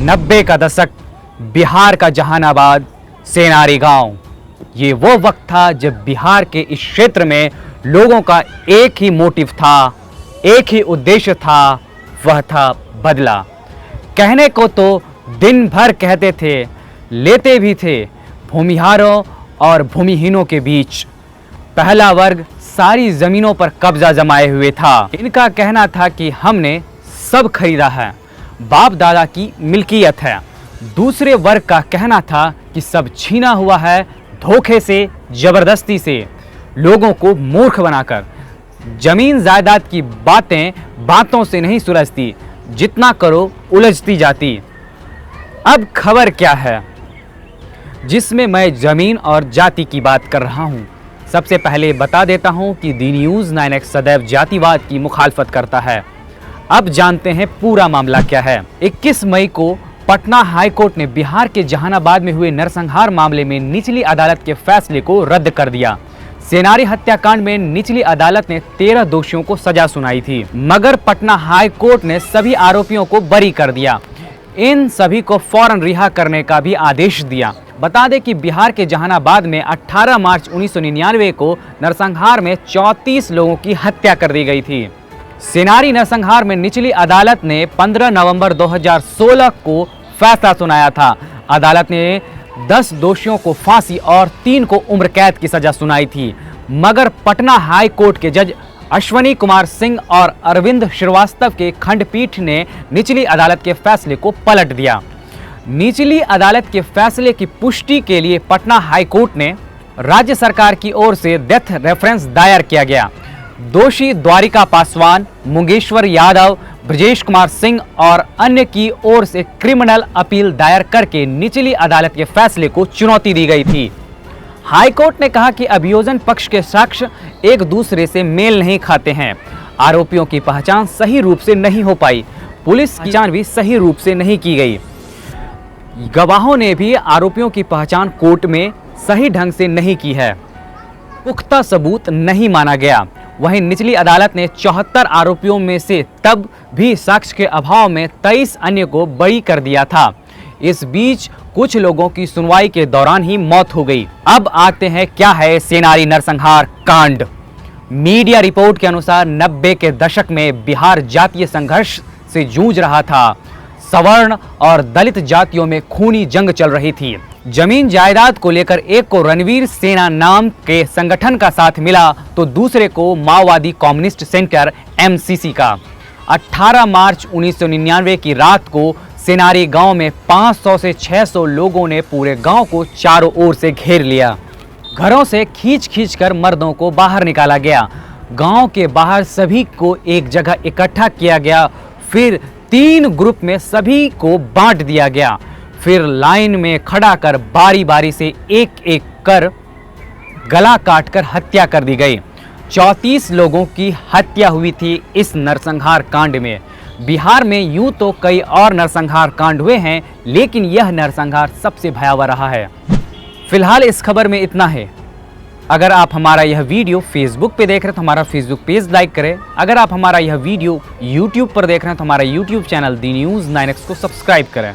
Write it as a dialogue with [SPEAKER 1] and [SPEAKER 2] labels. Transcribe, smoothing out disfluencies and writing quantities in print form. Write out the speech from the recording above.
[SPEAKER 1] 90 का दशक, बिहार का जहानाबाद, सेनारी गांव। ये वो वक्त था जब बिहार के इस क्षेत्र में लोगों का एक ही मोटिव था, एक ही उद्देश्य था, वह था बदला। कहने को तो दिन भर कहते थे, लेते भी थे भूमिहारों और भूमिहीनों के बीच। पहला वर्ग सारी जमीनों पर कब्जा जमाए हुए था। इनका कहना था कि हमने सब खरीदा है, बाप दादा की मिल्कियत है। दूसरे वर्ग का कहना था कि सब छीना हुआ है, धोखे से, जबरदस्ती से, लोगों को मूर्ख बनाकर। जमीन जायदाद की बातें बातों से नहीं सुलझती, जितना करो उलझती जाती। अब खबर क्या है जिसमें मैं जमीन और जाति की बात कर रहा हूं। सबसे पहले बता देता हूं कि दी न्यूज़ 9X सदैव जातिवाद की मुखालफत करता है। अब जानते हैं पूरा मामला क्या है। 21 मई को पटना हाई कोर्ट ने बिहार के जहानाबाद में हुए नरसंहार मामले में निचली अदालत के फैसले को रद्द कर दिया। सेनारी हत्याकांड में निचली अदालत ने 13 दोषियों को सजा सुनाई थी, मगर पटना हाई कोर्ट ने सभी आरोपियों को बरी कर दिया। इन सभी को फौरन रिहा करने का भी आदेश दिया। बता दें कि बिहार के जहानाबाद में 18 मार्च 1999 को नरसंहार में 34 लोगों की हत्या कर दी गई थी। सेनारी नरसंहार में निचली अदालत ने 15 नवंबर 2016 को फैसला सुनाया था। अदालत ने 10 दोषियों को फांसी और 3 को उम्र कैद की सजा सुनाई थी, मगर पटना हाई कोर्ट के जज अश्वनी कुमार सिंह और अरविंद श्रीवास्तव के खंडपीठ ने निचली अदालत के फैसले को पलट दिया। निचली अदालत के फैसले की पुष्टि के लिए पटना हाई कोर्ट ने राज्य सरकार की ओर से डेथ रेफरेंस दायर किया गया। दोषी द्वारिका पासवान, मुंगेश्वर यादव, ब्रजेश कुमार सिंह और अन्य की ओर से क्रिमिनल अपील दायर करके निचली अदालत के फैसले को चुनौती दी गई थी। हाई कोर्ट ने कहा कि अभियोजन पक्ष के साक्ष्य एक दूसरे से मेल नहीं खाते हैं। आरोपियों की पहचान सही रूप से नहीं हो पाई, पुलिस की जांच भी सही रूप से नहीं की गई। गवाहों ने भी आरोपियों की पहचान कोर्ट में सही ढंग से नहीं की है, पुख्ता सबूत नहीं माना गया। वहीं निचली अदालत ने 74 आरोपियों में से तब भी साक्ष्य के अभाव में 23 अन्य को बरी कर दिया था। इस बीच कुछ लोगों की सुनवाई के दौरान ही मौत हो गई। अब आते हैं क्या है सेनारी नरसंहार कांड। मीडिया रिपोर्ट के अनुसार 90 के दशक में बिहार जातीय संघर्ष से जूझ रहा था। सवर्ण और दलित जातियों में खूनी जंग चल रही थी। जमीन जायदाद को लेकर एक को रणवीर सेना नाम के संगठन का साथ मिला तो दूसरे को माओवादी कम्युनिस्ट सेंटर MCC का। 18 मार्च 1999 की रात को सेनारी गांव में 500 से 600 लोगों ने पूरे गांव को चारों ओर से घेर लिया। घरों से खींच कर मर्दों को बाहर निकाला गया। गांव के बाहर सभी को एक जगह इकट्ठा किया गया। फिर 3 ग्रुप में सभी को बांट दिया गया। फिर लाइन में खड़ा कर बारी बारी से एक एक कर गला काटकर हत्या कर दी गई। 34 लोगों की हत्या हुई थी इस नरसंहार कांड में। बिहार में यूं तो कई और नरसंहार कांड हुए हैं, लेकिन यह नरसंहार सबसे भयावह रहा है। फिलहाल इस खबर में इतना है। अगर आप हमारा यह वीडियो फेसबुक पे देख रहे हैं तो हमारा फेसबुक पेज लाइक करें। अगर आप हमारा यह वीडियो यूट्यूब पर देख रहे हैं तो हमारा यूट्यूब चैनल दी न्यूज़ 9X को सब्सक्राइब करें।